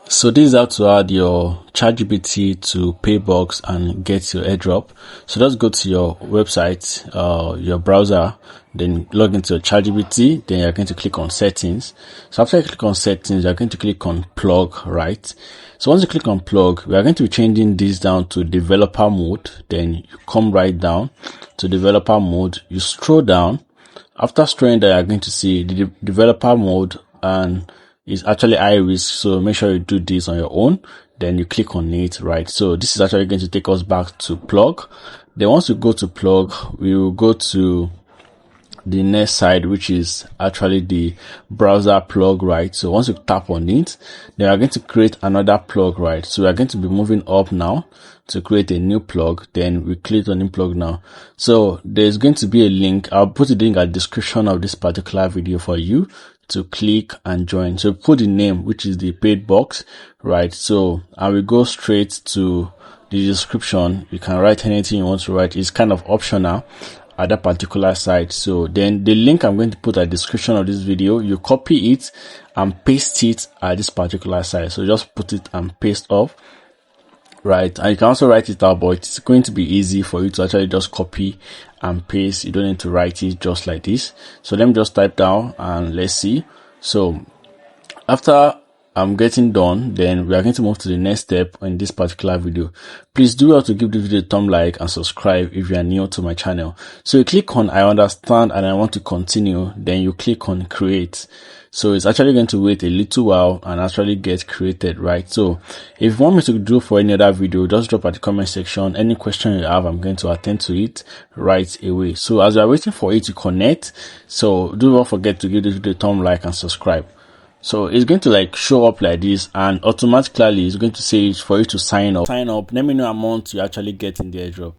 So this is how to add your ChatGPT to PayBox and get your airdrop. So just go to your website, your browser, then log into your ChatGPT. Then you're going to click on settings. So after you click on settings, you're going to click on plug, right? So once you click on plug, we are going to be changing this down to developer mode. Then you come right down to developer mode. You scroll down. After scrolling down, you're going to see the developer mode, and it's actually high risk, so make sure you do this on your own. Then you click on it, right? So this is actually going to take us back to plug. Then once you go to plug, we will go to the next side, which is actually the browser plug, right? So once you tap on it, then we are going to create another plug, right? So we are going to be moving up now to create a new plug. Then we click on new plug now. So there's going to be a link. I'll put the link at the description of this particular video for you to click and join. So put the name, which is the paid box, right? So I will go straight to the description. You can write anything you want to write. It's kind of optional at that particular site. So then the link I'm going to put at the description of this video, you copy it and paste it at this particular site. So just put it and paste off, right? And you can also write it out, but it's going to be easy for you to actually just copy and paste. You don't need to write it just like this. So let me just type down and let's see. So after I'm getting done, then we are going to move to the next step in this particular video. Please do well to give this video a thumb like and subscribe if you are new to my channel. So you click on I understand and I want to continue, then you click on create. So it's actually going to wait a little while and actually get created, right? So if you want me to do for any other video, just drop at the comment section. Any question you have, I'm going to attend to it right away. So as you are waiting for it to connect, so do not forget to give this video a thumb like and subscribe. So it's going to like show up like this, and automatically it's going to say for you to sign up. Let me know amount you actually get in the airdrop.